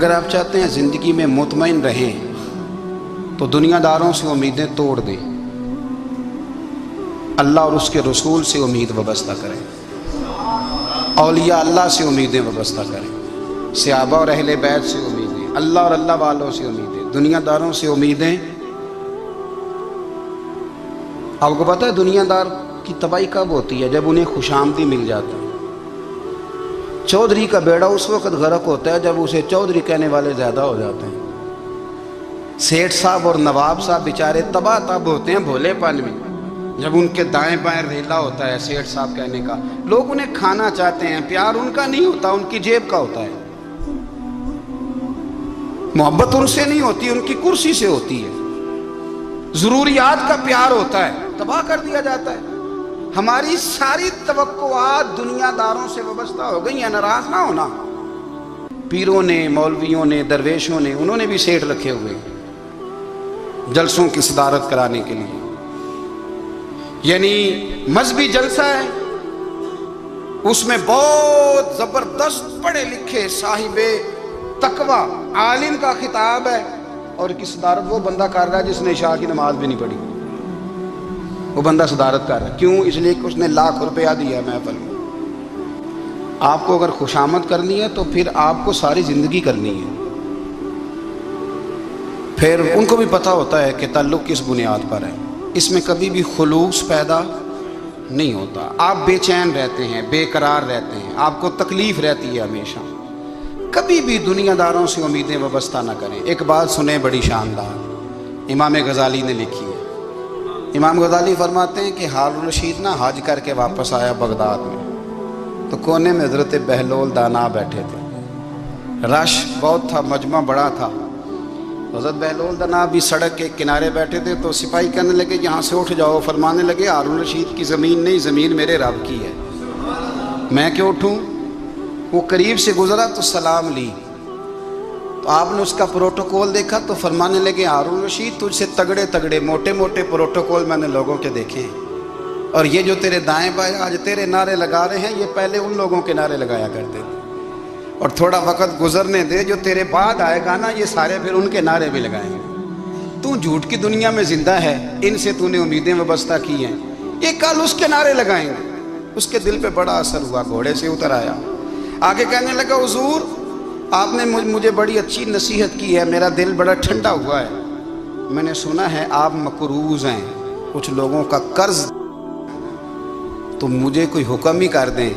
اگر آپ چاہتے ہیں زندگی میں مطمئن رہیں تو دنیا داروں سے امیدیں توڑ دیں، اللہ اور اس کے رسول سے امید وابستہ کریں، اولیاء اللہ سے امیدیں وابستہ کریں، صحابہ اور اہل بیت سے امیدیں، اللہ اور اللہ والوں سے امیدیں، دنیا داروں سے امیدیں۔ آپ کو پتہ ہے دنیا دار کی تباہی کب ہوتی ہے؟ جب انہیں خوش آمدی مل جاتی ہے۔ چودھری کا بیڑا اس وقت غرق ہوتا ہے جب اسے چودھری کہنے والے زیادہ ہو جاتے ہیں۔ سیٹھ صاحب اور نواب صاحب بیچارے تباہ تب ہوتے ہیں بھولے پن میں، جب ان کے دائیں بائیں ریلا ہوتا ہے سیٹھ صاحب کہنے کا، لوگ انہیں کھانا چاہتے ہیں، پیار ان کا نہیں ہوتا، ان کی جیب کا ہوتا ہے، محبت ان سے نہیں ہوتی، ان کی کرسی سے ہوتی ہے، ضروریات کا پیار ہوتا ہے، تباہ کر دیا جاتا ہے۔ ہماری ساری توقعات دنیا داروں سے وابستہ ہو گئی ہیں، ناراض نہ ہونا۔ پیروں نے، مولویوں نے، درویشوں نے، انہوں نے بھی سیٹ رکھے ہوئے جلسوں کی صدارت کرانے کے لیے، یعنی مذہبی جلسہ ہے، اس میں بہت زبردست پڑھے لکھے صاحب تقویٰ عالم کا خطاب ہے، اور کی صدارت وہ بندہ کر رہا ہے جس نے عشاء کی نماز بھی نہیں پڑھی، وہ بندہ صدارت کر رہا ہے۔ کیوں؟ اس لیے کہ اس نے لاکھ روپیہ دیا ہے محفل میں۔ آپ کو اگر خوشامد کرنی ہے تو پھر آپ کو ساری زندگی کرنی ہے۔ پھر ان کو بھی پتہ ہوتا ہے کہ تعلق کس بنیاد پر ہے، اس میں کبھی بھی خلوص پیدا نہیں ہوتا۔ آپ بے چین رہتے ہیں، بے قرار رہتے ہیں، آپ کو تکلیف رہتی ہے ہمیشہ۔ کبھی بھی دنیا داروں سے امیدیں وابستہ نہ کریں۔ ایک بات سنیں بڑی شاندار، امام غزالی نے لکھی ہے۔ امام غزالی فرماتے ہیں کہ ہارون رشید نہ حج کر کے واپس آیا بغداد میں، تو کونے میں حضرت بہلول دانا بیٹھے تھے، رش بہت تھا، مجمع بڑا تھا۔ حضرت بہلول دانا بھی سڑک کے کنارے بیٹھے تھے، تو سپاہی کہنے لگے یہاں سے اٹھ جاؤ، فرمانے لگے ہارون رشید کی زمین نہیں، زمین میرے رب کی ہے، میں کیوں اٹھوں؟ وہ قریب سے گزرا تو سلام لی، تو آپ نے اس کا پروٹوکول دیکھا تو فرمانے لگے ہارون رشید تجھ سے تگڑے تگڑے موٹے موٹے پروٹوکول میں نے لوگوں کے دیکھے ہیں، اور یہ جو تیرے دائیں بائیں آج تیرے نعرے لگا رہے ہیں، یہ پہلے ان لوگوں کے نعرے لگایا کرتے تھے، اور تھوڑا وقت گزرنے دے، جو تیرے بعد آئے گا نا یہ سارے پھر ان کے نعرے بھی لگائیں گے۔ تو جھوٹ کی دنیا میں زندہ ہے، ان سے تو نے امیدیں وابستہ کی ہیں، یہ کل اس کے نعرے لگائیں گے۔ اس کے دل پہ بڑا اثر ہوا، گھوڑے سے اتر آیا، آگے کہنے لگا حضور آپ نے مجھے بڑی اچھی نصیحت کی ہے، میرا دل بڑا ٹھنڈا ہوا ہے، میں نے سنا ہے آپ مقروض ہیں، کچھ لوگوں کا قرض، تو مجھے کوئی حکم ہی کر دیں۔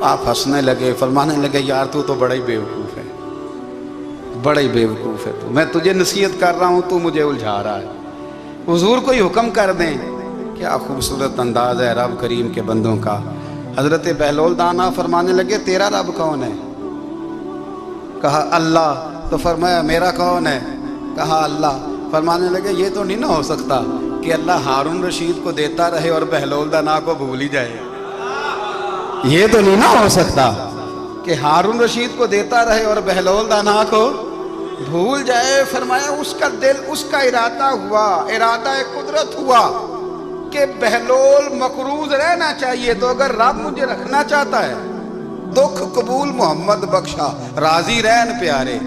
آپ ہنسنے لگے، فرمانے لگے یار تو بڑا ہی بیوقوف ہے، بڑا ہی بیوقوف ہے، تو میں تجھے نصیحت کر رہا ہوں تو مجھے الجھا رہا ہے، حضور کوئی حکم کر دیں۔ کیا خوبصورت انداز ہے رب کریم کے بندوں کا۔ حضرت بہلول دانا فرمانے لگے تیرا رب کون ہے؟ کہا اللہ، تو فرمایا میرا کون ہے؟ کہا اللہ۔ فرمانے لگے یہ تو نہیں نہ ہو سکتا کہ اللہ ہارون رشید کو دیتا رہے اور بہلول دانا کو بھول ہی جائے، یہ تو نہیں نہ ہو سکتا کہ ہارون رشید کو دیتا رہے اور بہلول دانا کو بھول جائے۔ فرمایا اس کا دل، اس کا ارادہ ہوا، ارادہ قدرت ہوا کہ بہلول مقروض رہنا چاہیے، تو اگر رب مجھے رکھنا چاہتا ہے، دکھ قبول محمد بخشا راضی رہن پیارے،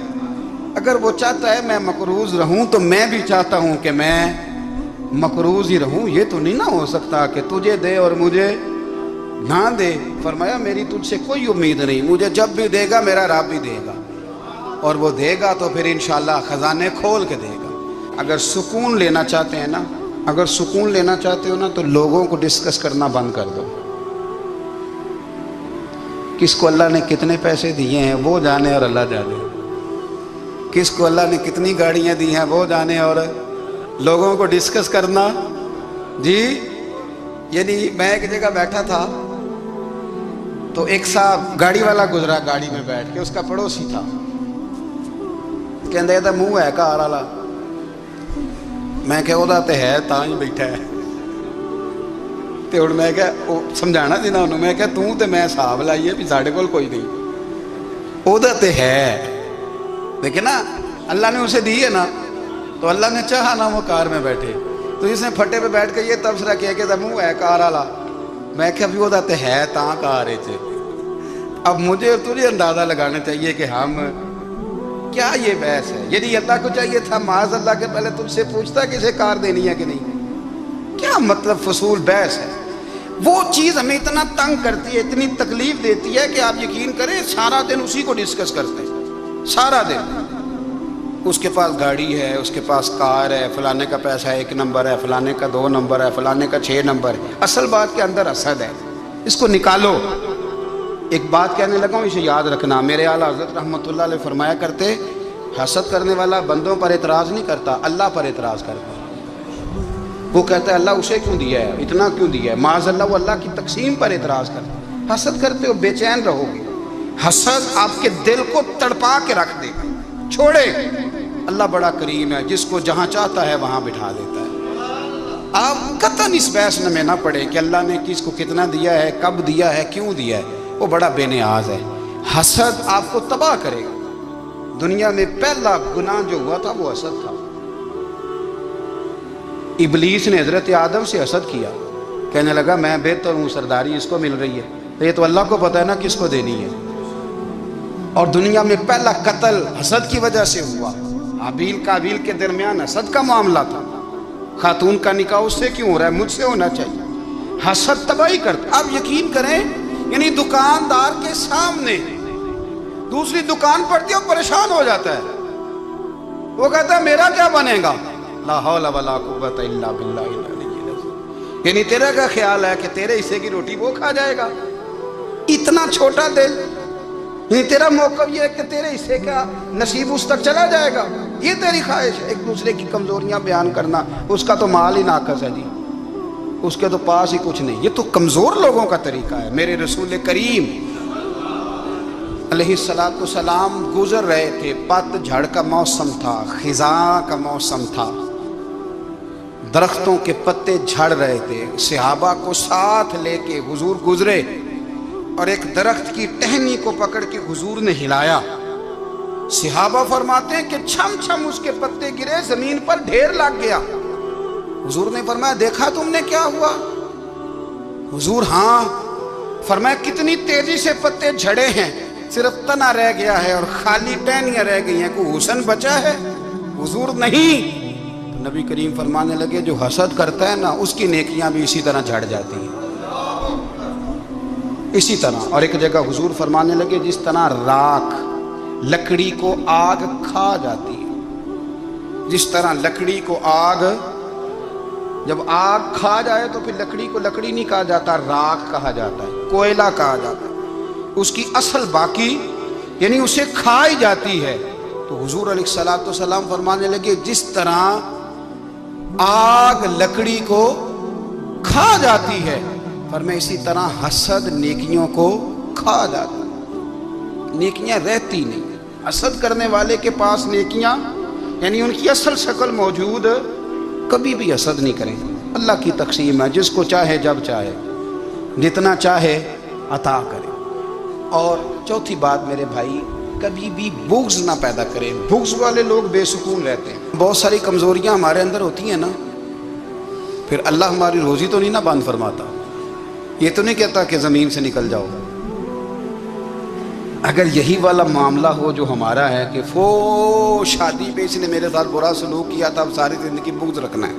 اگر وہ چاہتا ہے میں مقروض رہوں تو میں بھی چاہتا ہوں کہ میں مقروض ہی رہوں، یہ تو نہیں نہ ہو سکتا کہ تجھے دے اور مجھے نہ دے۔ فرمایا میری تجھ سے کوئی امید نہیں، مجھے جب بھی دے گا میرا رب بھی دے گا، اور وہ دے گا تو پھر انشاءاللہ خزانے کھول کے دے گا۔ اگر سکون لینا چاہتے ہیں نا، اگر سکون لینا چاہتے ہو نا تو لوگوں کو ڈسکس کرنا بند کر دو، کس کو اللہ نے کتنے پیسے دیے ہیں وہ جانے اور اللہ جانے، کس کو اللہ نے کتنی گاڑیاں دی ہیں وہ جانے، اور لوگوں کو ڈسکس کرنا جی۔ یعنی میں ایک جگہ بیٹھا تھا تو ایک صاحب گاڑی والا گزرا، گاڑی میں بیٹھ کے، اس کا پڑوسی تھا، کہندے تھا منہ ہے کار والا، میں کہ وہ تے ہے تاں ہی بیٹھا ہے، تے ہن میں کہ سمجھانا سی نا انہوں، میں کہ توں تے میں حساب لائیے بھی ساڈے کول کوئی نہیں، وہ تے ہے، دیکھیں نا اللہ نے اسے دی ہے نا، تو اللہ نے چاہا نا وہ کار میں بیٹھے، تو اس نے پھٹے پہ بیٹھ کے یہ تبصرہ کیا کہ منہ ہے کار والا، میں کہ ابھی وہ تے ہے تاں کار ہے۔ اب مجھے اور تجھے اندازہ لگانا چاہیے کہ ہم کیا یہ بحث ہے؟ یعنی اللہ کو چاہیے تھا معاذ اللہ کے پہلے تم سے پوچھتا کہ اسے کار دینی ہے کہ نہیں؟ کیا مطلب فضول بحث ہے؟ وہ چیز ہمیں اتنا تنگ کرتی ہے، اتنی تکلیف دیتی ہے کہ آپ یقین کریں سارا دن اسی کو ڈسکس کرتے ہیں، سارا دن۔ اس کے پاس گاڑی ہے، اس کے پاس کار ہے، فلانے کا پیسہ 1 نمبر ہے، فلانے کا 2 نمبر ہے، فلانے کا 6 نمبر ہے۔ اصل بات کے اندر حسد ہے، اس کو نکالو۔ ایک بات کہنے لگا ہوں، اسے یاد رکھنا، میرے اعلیٰ حضرت رحمۃ اللہ علیہ فرمایا کرتے، حسد کرنے والا بندوں پر اعتراض نہیں کرتا، اللہ پر اعتراض کرتا۔ وہ کہتا ہے اللہ اسے کیوں دیا ہے، اتنا کیوں دیا ہے، معاذ اللہ وہ اللہ کی تقسیم پر اعتراض کرتا ہے۔ حسد کرتے ہو بے چین رہو گے، حسد آپ کے دل کو تڑپا کے رکھ دے گا۔ چھوڑے، اللہ بڑا کریم ہے، جس کو جہاں چاہتا ہے وہاں بٹھا دیتا ہے۔ آپ قطعاً اس بحث میں نہ پڑے کہ اللہ نے کس کو کتنا دیا ہے، کب دیا ہے، کیوں دیا ہے، وہ بڑا بے نیاز ہے۔ حسد آپ کو تباہ کرے گا۔ دنیا میں پہلا گناہ جو ہوا تھا وہ حسد تھا۔ ابلیس نے حضرت آدم سے حسد کیا، کہنے لگا میں بہتر ہوں، سرداری اس کو مل رہی ہے، یہ تو اللہ کو پتہ ہے نا کس کو دینی ہے۔ اور دنیا میں پہلا قتل حسد کی وجہ سے ہوا۔ حابیل قابیل کے درمیان حسد کا معاملہ تھا، خاتون کا نکاح اس سے کیوں ہو رہا ہے، مجھ سے ہونا چاہیے۔ حسد تباہی کرتا۔ اب یقین کریں، یعنی دکاندار کے سامنے دوسری دکان پڑتی ہے اور پریشان ہو جاتا ہے، وہ کہتا ہے میرا کیا بنے گا، لا حول ولا قوت الا باللہ العلی العظیم۔ یعنی تیرا کیا خیال ہے کہ تیرے حصے کی روٹی وہ کھا جائے گا؟ اتنا چھوٹا دل، یعنی تیرا موقف یہ ہے کہ تیرے حصے کا نصیب اس تک چلا جائے گا، یہ تیری خواہش ہے۔ ایک دوسرے کی کمزوریاں بیان کرنا، اس کا تو مال ہی ناقص ہے جی، اس کے تو پاس ہی کچھ نہیں، یہ تو کمزور لوگوں کا طریقہ ہے۔ میرے رسول کریم علیہ السلام گزر رہے تھے، پت جھڑ کا موسم تھا، خزاں کا موسم تھا، درختوں کے پتے جھڑ رہے تھے، صحابہ کو ساتھ لے کے حضور گزرے اور ایک درخت کی ٹہنی کو پکڑ کے حضور نے ہلایا۔ صحابہ فرماتے ہیں کہ چھم چھم اس کے پتے گرے، زمین پر ڈھیر لگ گیا۔ حضور نے فرمایا دیکھا تم نے کیا ہوا؟ حضور ہاں۔ فرمایا کتنی تیزی سے پتے جھڑے ہیں، صرف تنا رہ گیا ہے اور خالی ٹہنیاں رہ گئی ہیں، کوئی حسن بچا ہے؟ حضور نہیں۔ تو نبی کریم فرمانے لگے جو حسد کرتا ہے نا اس کی نیکیاں بھی اسی طرح جھڑ جاتی ہیں، اسی طرح۔ اور ایک جگہ حضور فرمانے لگے جس طرح راکھ لکڑی کو آگ کھا جاتی ہے، جس طرح لکڑی کو آگ، جب آگ کھا جائے تو پھر لکڑی کو لکڑی نہیں کہا جاتا، راکھ کہا جاتا ہے، کوئلہ کہا جاتا ہے، اس کی اصل باقی یعنی اسے کھائی جاتی ہے۔ تو حضور علیہ السلام فرمانے لگے جس طرح آگ لکڑی کو کھا جاتی ہے، فرمایا اسی طرح حسد نیکیوں کو کھا جاتا ہے، نیکیاں رہتی نہیں۔ حسد کرنے والے کے پاس نیکیاں یعنی ان کی اصل شکل موجود، کبھی بھی حسد نہیں کریں۔ اللہ کی تقسیم ہے، جس کو چاہے جب چاہے جتنا چاہے عطا کرے۔ اور چوتھی بات میرے بھائی، کبھی بھی بغض نہ پیدا کریں۔ بغض والے لوگ بے سکون رہتے ہیں۔ بہت ساری کمزوریاں ہمارے اندر ہوتی ہیں نا، پھر اللہ ہماری روزی تو نہیں نہ بند فرماتا، یہ تو نہیں کہتا کہ زمین سے نکل جاؤ۔ اگر یہی والا معاملہ ہو جو ہمارا ہے کہ شادی پہ اس نے میرے ساتھ برا سلوک کیا تھا، اب ساری زندگی بغض رکھنا ہے،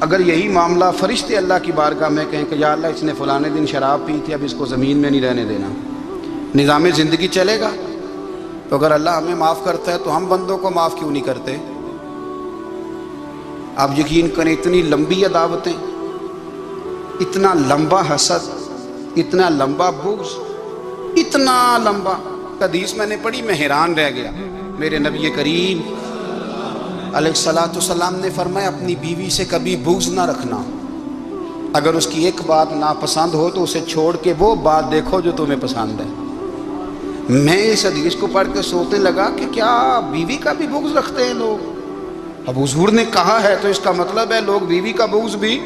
اگر یہی معاملہ فرشتے اللہ کی بارگاہ میں کہیں کہ یا اللہ اس نے فلانے دن شراب پی تھی، اب اس کو زمین میں نہیں رہنے دینا، نظام زندگی چلے گا؟ تو اگر اللہ ہمیں معاف کرتا ہے تو ہم بندوں کو معاف کیوں نہیں کرتے؟ آپ یقین کریں اتنی لمبی عداوتیں، اتنا لمبا حسد، اتنا لمبا بغض، اتنا لمبا حدیث میں نے پڑھی، میں حیران رہ گیا۔ میرے نبی کریم علیہ السلام نے فرمایا اپنی بیوی سے کبھی بغض نہ رکھنا، اگر اس کی ایک بات ناپسند ہو تو اسے چھوڑ کے وہ بات دیکھو جو تمہیں پسند ہے۔ میں اس حدیث کو پڑھ کے سوچنے لگا کہ کیا بیوی کا بھی بغض رکھتے ہیں لوگ؟ اب حضور نے کہا ہے تو اس کا مطلب ہے لوگ بیوی کا بغض بھی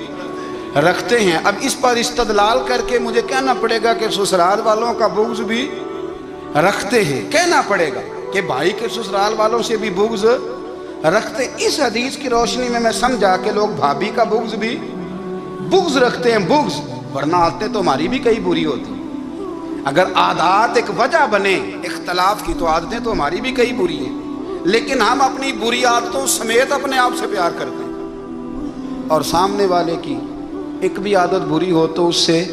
رکھتے ہیں۔ اب اس پر استدلال کر کے مجھے کہنا پڑے گا کہ سسرال والوں کا بغض بھی رکھتے ہیں، کہنا پڑے گا کہ بھائی کے سسرال والوں سے بھی بغض رکھتے۔ اس حدیث کی روشنی میں میں سمجھا کہ لوگ بھابھی کا بغض بھی بغض رکھتے ہیں، بغض، ورنہ عادتیں تو ہماری بھی کئی بری ہوتی۔ اگر عادات ایک وجہ بنے اختلاف کی تو عادتیں تو ہماری بھی کئی بری ہیں، لیکن ہم اپنی بری عادتوں سمیت اپنے آپ سے پیار کرتے ہیں، اور سامنے والے کی ایک بھی عادت بری ہو تو اس سے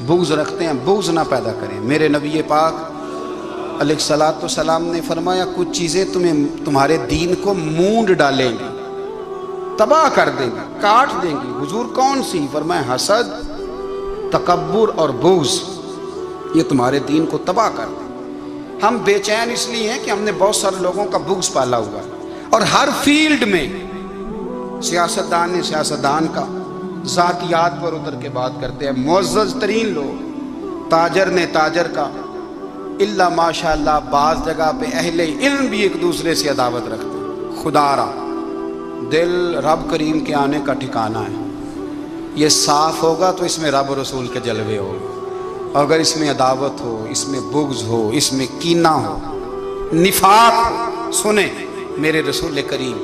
بغض رکھتے ہیں۔ بغض نہ پیدا کریں۔ میرے نبی پاک علیہ الصلوۃ والسلام نے فرمایا کچھ چیزیں تمہارے دین کو مونڈ ڈالیں گی، تباہ کر دیں گی، کاٹ دیں گی۔ حضور کون سی؟ فرمایا حسد، تکبر اور بغض، یہ تمہارے دین کو تباہ کر دیں۔ ہم بے چین اس لیے ہیں کہ ہم نے بہت سارے لوگوں کا بغض پالا ہوا ہے، اور ہر فیلڈ میں سیاستدان نے سیاستدان کا، ذاتیات پر اتر کے بات کرتے ہیں، معزز ترین لوگ، تاجر نے تاجر کا، الا ماشاء اللہ بعض جگہ پہ اہل علم بھی ایک دوسرے سے عداوت رکھتے ہیں۔ خدا را دل رب کریم کے آنے کا ٹھکانہ ہے، یہ صاف ہوگا تو اس میں رب رسول کے جلوے ہو، اگر اس میں عداوت ہو، اس میں بغض ہو، اس میں کینہ ہو، نفاق ہو، سنیں میرے رسول کریم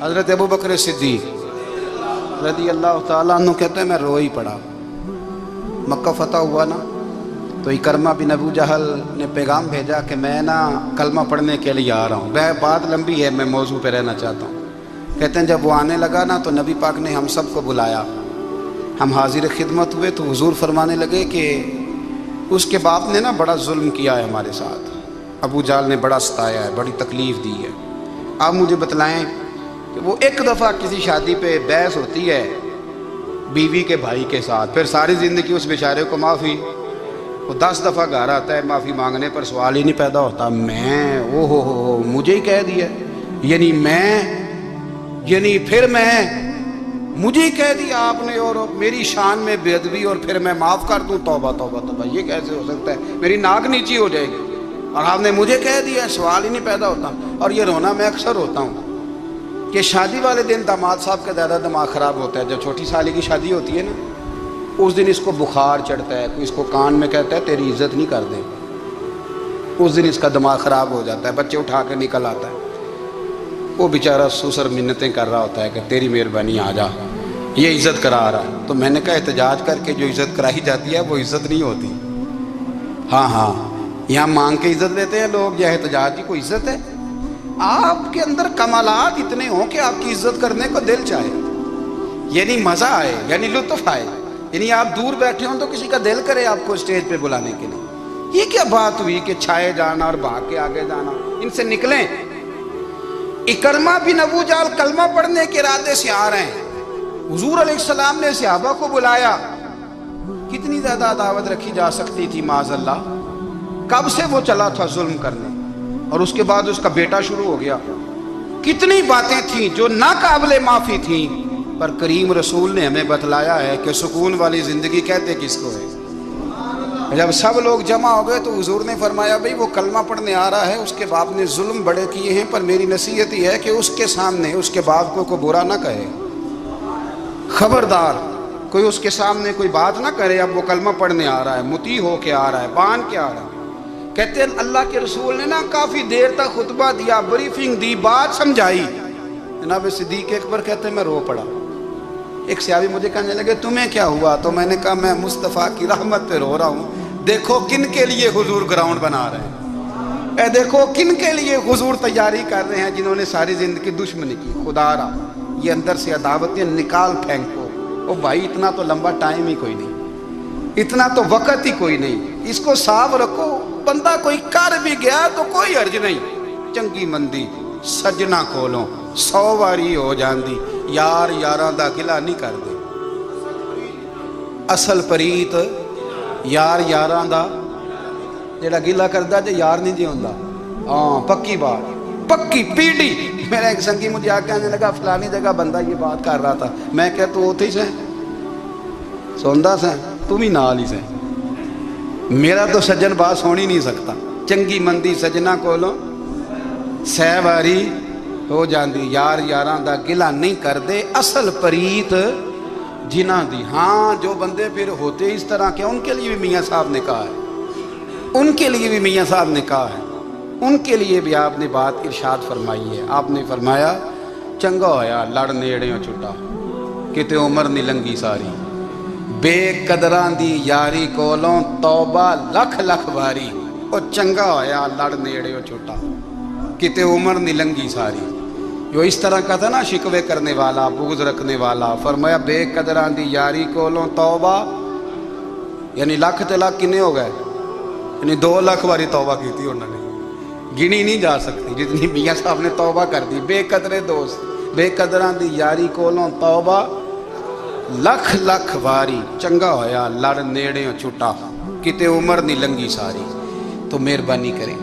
حضرت ابو بکر صدیق رضی اللہ تعالیٰ عنہ کہتے ہیں میں رو ہی پڑا۔ مکہ فتح ہوا نا تو اکرمہ بن ابو جہل نے پیغام بھیجا کہ میں نا کلمہ پڑھنے کے لیے آ رہا ہوں۔ بات لمبی ہے، میں موضوع پہ رہنا چاہتا ہوں۔ کہتے ہیں جب وہ آنے لگا نا تو نبی پاک نے ہم سب کو بلایا، ہم حاضر خدمت ہوئے تو حضور فرمانے لگے کہ اس کے باپ نے نا بڑا ظلم کیا ہے ہمارے ساتھ، ابو جہل نے بڑا ستایا ہے، بڑی تکلیف دی ہے۔ آپ مجھے بتلائیں کہ وہ ایک دفعہ کسی شادی پہ بحث ہوتی ہے بیوی کے بھائی کے ساتھ، پھر ساری زندگی اس بیچارے کو معافی، وہ 10 دفعہ گھر آتا ہے معافی مانگنے پر سوال ہی نہیں پیدا ہوتا، میں او ہو مجھے ہی کہہ دیا، یعنی پھر میں مجھے ہی کہہ دیا آپ نے، اور میری شان میں بے ادبی، اور پھر میں معاف کر دوں؟ توبہ توبہ توبہ، یہ کیسے ہو سکتا ہے؟ میری ناک نیچی ہو جائے گی، اور آپ نے مجھے کہہ دیا، سوال ہی نہیں پیدا ہوتا۔ اور یہ رونا میں اکثر ہوتا ہوں کہ شادی والے دن داماد صاحب کا زیادہ دماغ خراب ہوتا ہے، جب چھوٹی سالی کی شادی ہوتی ہے نا اس دن اس کو بخار چڑھتا ہے، کوئی اس کو کان میں کہتا ہے تیری عزت نہیں کر دیں، اس دن اس کا دماغ خراب ہو جاتا ہے، بچے اٹھا کے نکل آتا ہے، وہ بیچارہ سسر منتیں کر رہا ہوتا ہے کہ تیری مہربانی آ جا، یہ عزت کرا رہا ہے۔ تو میں نے کہا احتجاج کر کے جو عزت کرائی جاتی ہے وہ عزت نہیں ہوتی۔ ہاں یہاں مانگ کے عزت لیتے ہیں لوگ، یا احتجاج کی کوئی عزت ہے؟ آپ کے اندر کمالات اتنے ہوں کہ آپ کی عزت کرنے کو دل چاہے، یعنی مزہ آئے، یعنی لطف آئے، یعنی آپ دور بیٹھے ہوں تو کسی کا دل کرے آپ کو اسٹیج پہ بلانے کے لیے۔ یہ کیا بات ہوئی کہ چھائے جانا اور بھاگ کے آگے جانا؟ ان سے نکلیں۔ اکرمہ بن ابو جہل کلمہ پڑھنے کے ارادے سے آ رہے ہیں، حضور علیہ السلام نے صحابہ کو بلایا، کتنی زیادہ دعوت رکھی جا سکتی تھی؟ معاذ اللہ، کب سے وہ چلا تھا ظلم کرنے، اور اس کے بعد اس کا بیٹا شروع ہو گیا، کتنی باتیں تھیں جو ناقابل معافی تھیں، پر کریم رسول نے ہمیں بتلایا ہے کہ سکون والی زندگی کہتے کس کو ہے۔ جب سب لوگ جمع ہو گئے تو حضور نے فرمایا بھئی وہ کلمہ پڑھنے آ رہا ہے، اس کے باپ نے ظلم بڑے کیے ہیں، پر میری نصیحت یہ ہے کہ اس کے سامنے اس کے باپ کو کوئی برا نہ کہے، خبردار کوئی اس کے سامنے کوئی بات نہ کرے، اب وہ کلمہ پڑھنے آ رہا ہے، مطیع ہو کے آ رہا ہے، بان کے آ رہا ہے۔ کہتے ہیں اللہ کے رسول نے نا کافی دیر تک خطبہ دیا، بریفنگ دی، بات سمجھائی۔ جناب صدیق اکبر کہتے ہیں میں رو پڑا۔ ایک صحابی مجھے کہنے لگے تمہیں کیا ہوا؟ تو میں نے کہا میں مصطفیٰ کی رحمت پہ رو رہا ہوں، دیکھو کن کے لیے حضور گراؤنڈ بنا رہے ہیں، اے دیکھو کن کے لیے حضور تیاری کر رہے ہیں، جنہوں نے ساری زندگی دشمنی کی۔ خدا را یہ اندر سے عداوتیں نکال پھینکو۔ او بھائی اتنا تو لمبا ٹائم ہی کوئی نہیں، اتنا تو وقت ہی کوئی نہیں، اس کو صاف رکھو۔ بندہ کوئی کر بھی گیا تو کوئی حرج نہیں، چنگی مندی سجنا کولوں 100 واری ہو جاندی، یار یاراں دا گلا نہیں کر دے، اصل پریت یار یاراں دا جڑا گلا کردا جے یار نہیں جی ہوندا۔ ہاں پکی بات، پکی پیڑی۔ میرا ایک سنگی مجھے آ کے آنے لگا فلانی جگہ بندہ یہ بات کر رہا تھا، میں کہ تو اوتھے ہی سیں سوندا سیں، تم ہی نال ہی سیں، میرا تو سجن بات سن ہی نہیں سکتا۔ چنگی مندی سجنا کولوں 100 واری ہو جاندی، یار یاراں دا گلا نہیں کر دے، اصل پریت جنہ دی۔ ہاں جو بندے پھر ہوتے اس طرح کے، ان کے لیے بھی میاں صاحب نے کہا ہے، ان کے لیے بھی میاں صاحب نے کہا ہے، ان کے لیے بھی آپ نے بات ارشاد فرمائی ہے۔ آپ نے فرمایا چنگا ہویا لڑ نیڑیوں چھٹا، کتے عمر نہیں لنگی ساری، بے قدراں دی یاری کولوں توبہ لکھ لکھ باری، او چنگا ہویا لڑ نیڑے او چھوٹا، کتے عمر نہیں لنگی ساری۔ جو اس طرح کا تھا نا شکوے کرنے والا، بغض رکھنے والا، فرمایا بے قدراں دی یاری کولوں توبہ، یعنی لاکھ تے لاکھ کنے ہو گئے، یعنی 2 لاکھ باری توبہ کی تھی انہوں نے، گنی نہیں جا سکتی جتنی میاں صاحب نے توبہ کر دی۔ بے قدرے دوست، بے قدراں دی یاری کولوں توبہ لکھ لکھ باری، چنگا ہویا لڑ نیڑے چھٹا، کتے عمر نہیں لنگی ساری۔ تو مہربانی کریں،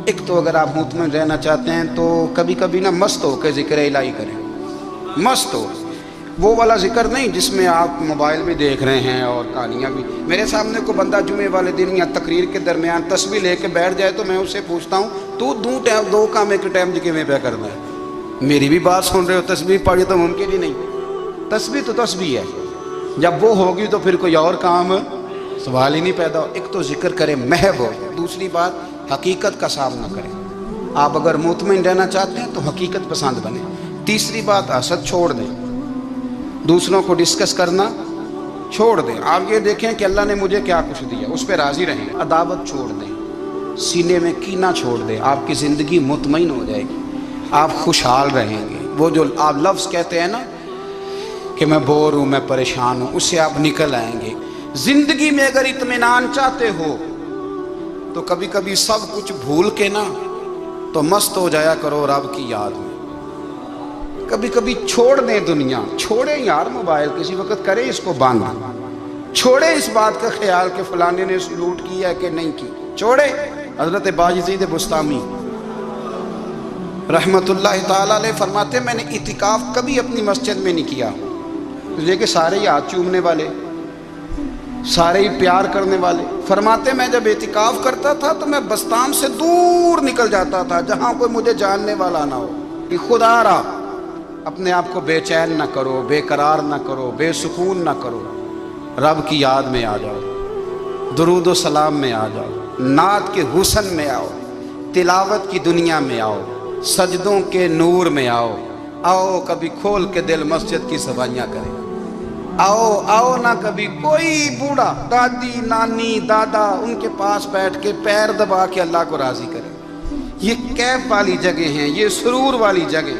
ایک تو اگر آپ مطمئن رہنا چاہتے ہیں تو کبھی کبھی نا مست ہو کے ذکر الہی کریں، مست ہو، وہ والا ذکر نہیں جس میں آپ موبائل بھی دیکھ رہے ہیں اور کہانیاں بھی۔ میرے سامنے کو بندہ جمعے والے دن یا تقریر کے درمیان تسبیح لے کے بیٹھ جائے تو میں اس سے پوچھتا ہوں تو دو کام ایک ٹائم جی میں پہ کرنا ہے؟ میری بھی بات سن رہے ہو، تسبیح پڑھی تو ممکن ہی نہیں۔ تسبیح تو تسبیح ہے، جب وہ ہوگی تو پھر کوئی اور کام سوال ہی نہیں پیدا ہو۔ ایک تو ذکر کریں محو ہو، دوسری بات حقیقت کا سامنا کریں۔ آپ اگر مطمئن رہنا چاہتے ہیں تو حقیقت پسند بنیں۔ تیسری بات حسد چھوڑ دیں، دوسروں کو ڈسکس کرنا چھوڑ دیں۔ آپ یہ دیکھیں کہ اللہ نے مجھے کیا کچھ دیا، اس پہ راضی رہیں۔ عداوت چھوڑ دیں، سینے میں کینہ چھوڑ دیں، آپ کی زندگی مطمئن ہو جائے گی، آپ خوشحال رہیں گے۔ وہ جو آپ لفظ کہتے ہیں نا کہ میں بور ہوں، میں پریشان ہوں، اس سے آپ نکل آئیں گے۔ زندگی میں اگر اطمینان چاہتے ہو تو کبھی کبھی سب کچھ بھول کے نا تو مست ہو جایا کرو رب کی یاد میں۔ کبھی کبھی چھوڑ دیں دنیا، چھوڑیں یار موبائل، کسی وقت کریں اس کو بند، چھوڑیں اس بات کا خیال کہ فلانے نے لوٹ کی ہے کہ نہیں کی، چھوڑیں۔ حضرت باجزید بستامی رحمت اللہ تعالیٰ علیہ فرماتے میں نے اعتکاف کبھی اپنی مسجد میں نہیں کیا، یہ کہ سارے ہی ہاتھ چومنے والے، سارے ہی پیار کرنے والے۔ فرماتے میں جب اعتکاف کرتا تھا تو میں بستام سے دور نکل جاتا تھا جہاں کوئی مجھے جاننے والا نہ ہو۔ کہ خدا را اپنے آپ کو بے چین نہ کرو، بے قرار نہ کرو، بے سکون نہ کرو، رب کی یاد میں آ جاؤ، درود و سلام میں آ جاؤ، نعت کے حسن میں آؤ، تلاوت کی دنیا میں آؤ، سجدوں کے نور میں آؤ۔ آؤ کبھی کھول کے دل مسجد کی صفائیاں کریں، آؤ نہ کبھی کوئی بوڑھا، دادی، نانی، دادا، ان کے پاس بیٹھ کے پیر دبا کے اللہ کو راضی کریں۔ یہ کیف والی جگہ ہیں، یہ سرور والی جگہ۔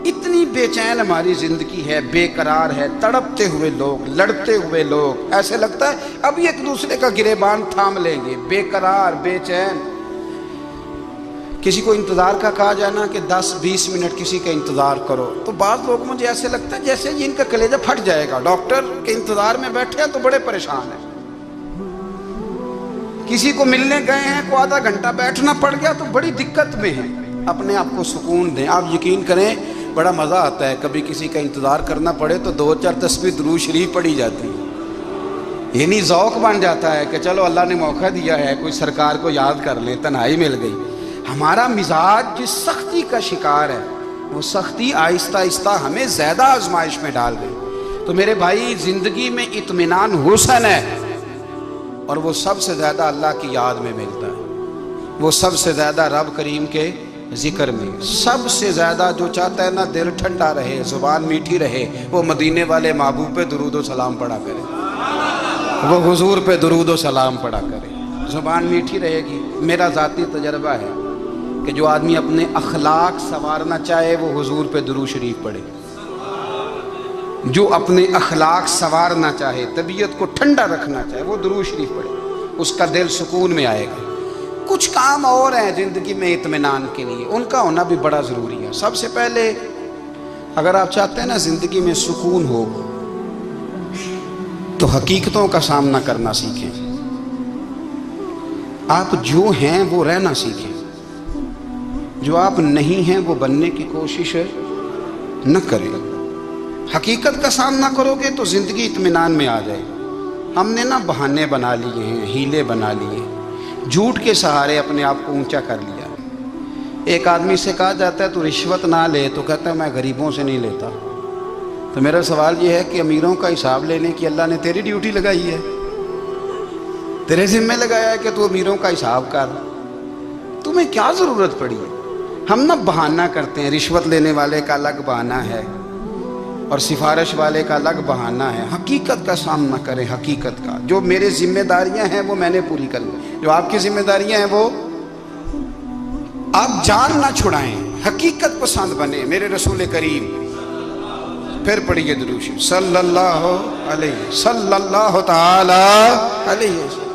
اتنی بے چین ہماری زندگی ہے، بے قرار ہے، تڑپتے ہوئے لوگ، لڑتے ہوئے لوگ، ایسے لگتا ہے ابھی ایک دوسرے کا گریبان تھام لیں گے، بے قرار، بے چین۔ کسی کو انتظار کا کہا جائے نا کہ 10-20 منٹ کسی کا انتظار کرو تو بعض لوگ مجھے ایسے لگتا ہے جیسے ان کا کلیجہ پھٹ جائے گا، ڈاکٹر کے انتظار میں بیٹھے ہیں تو بڑے پریشان ہیں۔ کسی کو ملنے گئے ہیں کو آدھا گھنٹہ بیٹھنا پڑ گیا تو بڑی دقت میں ہیں۔ اپنے آپ کو سکون دیں۔ آپ یقین کریں بڑا مزہ آتا ہے، کبھی کسی کا انتظار کرنا پڑے تو 2-4 تسبیح درود شریف پڑھی جاتی ہے، یعنی ذوق بن جاتا ہے کہ چلو اللہ نے موقع دیا ہے، کوئی سرکار کو یاد کر لے، تنہائی مل گئی۔ ہمارا مزاج جس سختی کا شکار ہے وہ سختی آہستہ آہستہ ہمیں زیادہ آزمائش میں ڈال گئی۔ تو میرے بھائی زندگی میں اطمینان حسن ہے، اور وہ سب سے زیادہ اللہ کی یاد میں ملتا ہے، وہ سب سے زیادہ رب کریم کے ذکر میں، سب سے زیادہ جو چاہتا ہے نا دل ٹھنڈا رہے، زبان میٹھی رہے، وہ مدینے والے محبوب پہ درود و سلام پڑھا کرے، وہ حضور پہ درود و سلام پڑھا کرے، زبان میٹھی رہے گی۔ میرا ذاتی تجربہ ہے کہ جو آدمی اپنے اخلاق سنوارنا چاہے وہ حضور پہ درود شریف پڑھے، جو اپنے اخلاق سنوارنا چاہے، طبیعت کو ٹھنڈا رکھنا چاہے، وہ درود شریف پڑھے، اس کا دل سکون میں آئے گا۔ کچھ کام اور ہیں زندگی میں اطمینان کے لیے، ان کا ہونا بھی بڑا ضروری ہے۔ سب سے پہلے اگر آپ چاہتے ہیں نا زندگی میں سکون ہو تو حقیقتوں کا سامنا کرنا سیکھیں۔ آپ جو ہیں وہ رہنا سیکھیں، جو آپ نہیں ہیں وہ بننے کی کوشش نہ کریں۔ حقیقت کا سامنا کرو گے تو زندگی اطمینان میں آ جائے۔ ہم نے نا بہانے بنا لیے ہیں، ہیلے بنا لیے، جھوٹ کے سہارے اپنے آپ کو اونچا کر لیا۔ ایک آدمی سے کہا جاتا ہے تو رشوت نہ لے، تو کہتا ہے میں غریبوں سے نہیں لیتا۔ تو میرا سوال یہ ہے کہ امیروں کا حساب لینے کی اللہ نے تیری ڈیوٹی لگائی ہے، تیرے ذمہ لگایا ہے کہ تو امیروں کا حساب کر، تمہیں کیا ضرورت پڑی ہے؟ ہم نا بہانہ کرتے ہیں، رشوت لینے والے کا الگ بہانہ ہے، اور سفارش والے کا الگ بہانہ ہے. حقیقت کا سامنا کریں. حقیقت کا جو میرے ذمہ داریاں ہیں وہ میں نے پوری کرنی. جو آپ کی ذمہ داریاں ہیں وہ آپ جان نہ چھڑائیں. حقیقت پسند بنے. میرے رسول کریم پھر پڑھیے درود شریف صلی اللہ تعالی علیہ وسلم.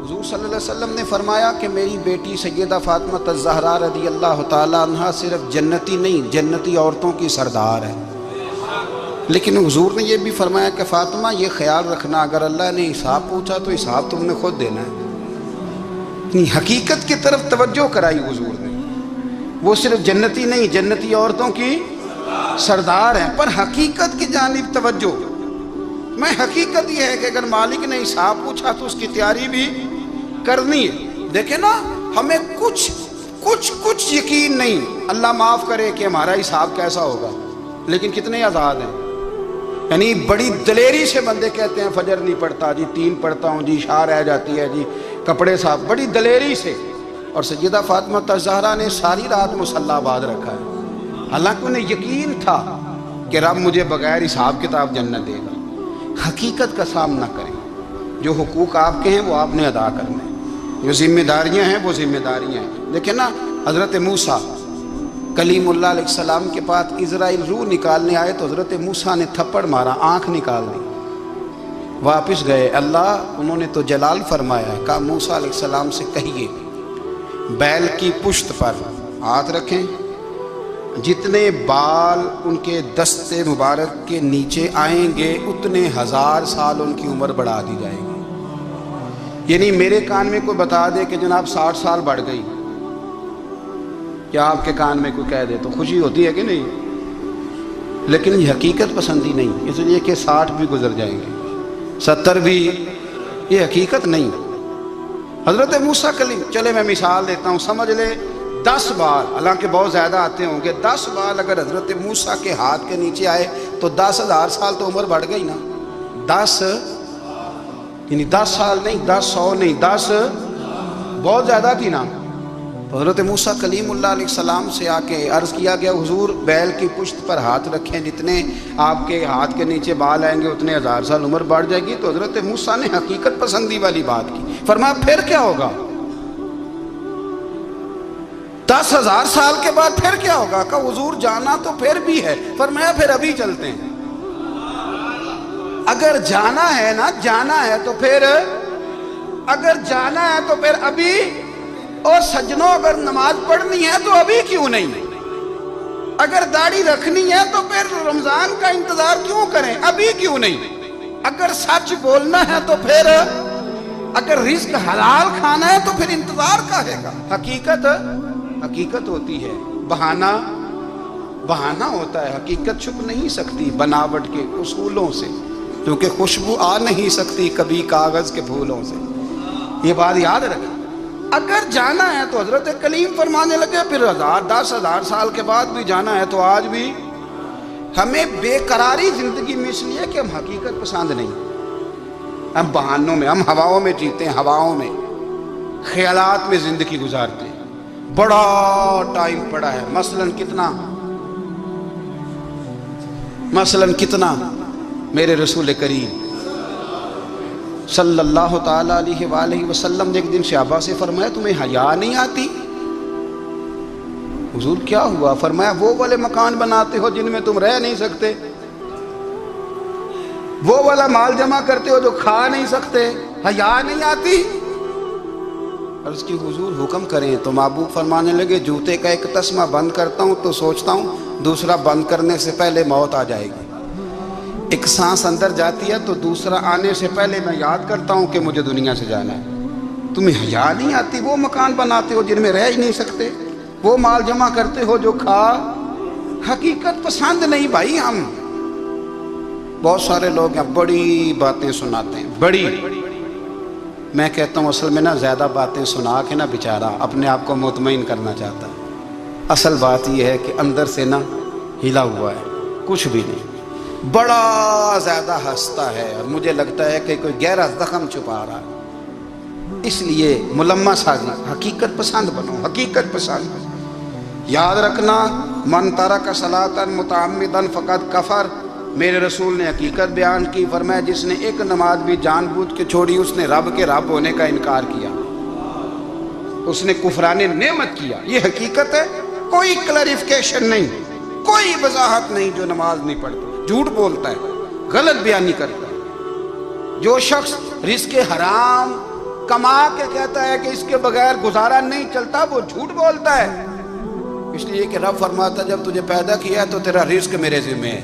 حضور صلی اللہ علیہ وسلم نے فرمایا کہ میری بیٹی سیدہ فاطمہ الزہرا رضی اللہ تعالی عنہا صرف جنتی نہیں، جنتی عورتوں کی سردار ہے. لیکن حضور نے یہ بھی فرمایا کہ فاطمہ یہ خیال رکھنا اگر اللہ نے حساب پوچھا تو حساب تم نے خود دینا ہے. حقیقت کی طرف توجہ کرائی حضور نے. وہ صرف جنتی نہیں، جنتی عورتوں کی سردار ہیں، پر حقیقت کی جانب توجہ. میں حقیقت یہ ہے کہ اگر مالک نے حساب پوچھا تو اس کی تیاری بھی کرنی ہے. دیکھیں نا، ہمیں کچھ یقین نہیں. اللہ معاف کرے کہ ہمارا حساب کیسا ہوگا، لیکن کتنے آزاد ہیں. یعنی بڑی دلیری سے بندے کہتے ہیں فجر نہیں پڑھتا جی، 3 پڑھتا ہوں جی، شاہ رہ جاتی ہے جی، کپڑے صاف، بڑی دلیری سے. اور سیدہ فاطمہ الزہرا نے ساری رات مصلی باندھ رکھا ہے، حالانکہ انہیں یقین تھا کہ رب مجھے بغیر حساب کتاب جنت دے گا. حقیقت کا سامنا کریں. جو حقوق آپ کے ہیں وہ آپ نے ادا کرنے ہیں. جو ذمہ داریاں ہیں وہ ذمہ داریاں ہیں. دیکھیں نا، حضرت موسیٰ کلیم اللہ علیہ السلام کے پاس اسرائیل روح نکالنے آئے تو حضرت موسیٰ نے تھپڑ مارا، آنکھ نکال دی. واپس گئے. اللہ انہوں نے تو جلال فرمایا ہے. کہا موسیٰ علیہ السلام سے کہیے بیل کی پشت پر ہاتھ رکھیں، جتنے بال ان کے دستے مبارک کے نیچے آئیں گے اتنے 1000 سال ان کی عمر بڑھا دی جائے گی. یعنی میرے کان میں کوئی بتا دے کہ جناب 60 سال بڑھ گئی، کیا آپ کے کان میں کوئی کہہ دے تو خوشی ہوتی ہے کہ نہیں؟ لیکن یہ حقیقت پسندی نہیں، اس لیے کہ 60 بھی گزر جائیں گے، 70 بھی. یہ حقیقت نہیں. حضرت موسیٰ کلیم، چلے میں مثال دیتا ہوں، سمجھ لے 10 بال، حالانکہ بہت زیادہ آتے ہوں گے، 10 بال اگر حضرت موسیٰ کے ہاتھ کے نیچے آئے تو 10,000 سال تو عمر بڑھ گئی نا. 10 یعنی 10 سال نہیں، 10 100 نہیں، 10 بہت زیادہ تھی نا. تو حضرت موسیٰ کلیم اللہ علیہ السلام سے آ کے عرض کیا گیا حضور بیل کی پشت پر ہاتھ رکھیں، جتنے آپ کے ہاتھ کے نیچے بال آئیں گے اتنے 1000 سال عمر بڑھ جائے گی. تو حضرت موسیٰ نے حقیقت پسندی والی بات کی. فرمایا پھر کیا ہوگا؟ 10,000 سال کے بعد پھر کیا ہوگا؟ کہ حضور جانا تو پھر بھی ہے. فرمایا پھر ابھی چلتے ہیں. اگر جانا ہے نا، جانا ہے تو پھر، اگر جانا ہے تو پھر ابھی. اور سجنوں اگر نماز پڑھنی ہے تو ابھی کیوں نہیں؟ اگر داڑھی رکھنی ہے تو پھر رمضان کا انتظار کیوں کریں؟ ابھی کیوں نہیں؟ اگر سچ بولنا ہے تو پھر، اگر رزق حلال کھانا ہے تو پھر انتظار کا ہے گا. حقیقت ہوتی ہے، بہانہ ہوتا ہے. حقیقت چھپ نہیں سکتی بناوٹ کے اصولوں سے، کیونکہ خوشبو آ نہیں سکتی کبھی کاغذ کے پھولوں سے. یہ بات یاد رکھیں. اگر جانا ہے تو حضرت کلیم فرمانے لگے پھر 10,000 سال کے بعد بھی جانا ہے تو آج بھی. ہمیں بے قراری زندگی میں اس لیے کہ ہم حقیقت پسند نہیں، ہم بہانوں میں، ہم ہواؤں میں جیتے ہیں، ہواؤں میں، خیالات میں زندگی گزارتے ہیں. بڑا ٹائم پڑا ہے. مثلاً کتنا میرے رسول کریم صلی اللہ تعالیٰ علیہ وآلہ وسلم نے ایک دن صحابہ سے فرمایا تمہیں حیا نہیں آتی؟ حضور کیا ہوا؟ فرمایا وہ والے مکان بناتے ہو جن میں تم رہ نہیں سکتے، وہ والا مال جمع کرتے ہو جو کھا نہیں سکتے، حیا نہیں آتی؟ عرض کی حضور حکم کریں. تو محبوب فرمانے لگے جوتے کا ایک تسمہ بند کرتا ہوں تو سوچتا ہوں دوسرا بند کرنے سے پہلے موت آ جائے گی. ایک سانس اندر جاتی ہے تو دوسرا آنے سے پہلے میں یاد کرتا ہوں کہ مجھے دنیا سے جانا ہے. تمہیں حیا نہیں آتی؟ وہ مکان بناتے ہو جن میں رہ ہی نہیں سکتے، وہ مال جمع کرتے ہو جو کھا. حقیقت پسند نہیں بھائی. ہم بہت سارے لوگ ہیں بڑی باتیں سناتے ہیں، بڑی. میں کہتا ہوں اصل میں نا زیادہ باتیں سنا کے نا بیچارہ اپنے آپ کو مطمئن کرنا چاہتا ہے. اصل بات یہ ہے کہ اندر سے نا ہلا ہوا ہے، کچھ بھی نہیں. بڑا زیادہ ہنستا ہے اور مجھے لگتا ہے کہ کوئی گہرا زخم چھپا رہا ہے. اس لیے ملمہ سازی، حقیقت پسند بنو، حقیقت پسند. یاد رکھنا من ترک صلاۃ متعمدا فقد کفر، میرے رسول نے حقیقت بیان کی، فرمایا جس نے ایک نماز بھی جان بوجھ کے چھوڑی اس نے رب کے رب ہونے کا انکار کیا، اس نے کفران نعمت کیا۔ یہ حقیقت ہے، کوئی کلیریفیکیشن نہیں، کوئی وضاحت نہیں۔ جو نماز نہیں پڑھتا جھوٹ بولتا ہے، غلط بیانی کرتا ہے۔ جو شخص رزق حرام کما کے کہتا ہے کہ اس کے بغیر گزارا نہیں چلتا، وہ جھوٹ بولتا ہے۔ اس لیے کہ رب فرماتا جب تجھے پیدا کیا تو تیرا رزق میرے ذمہ ہے۔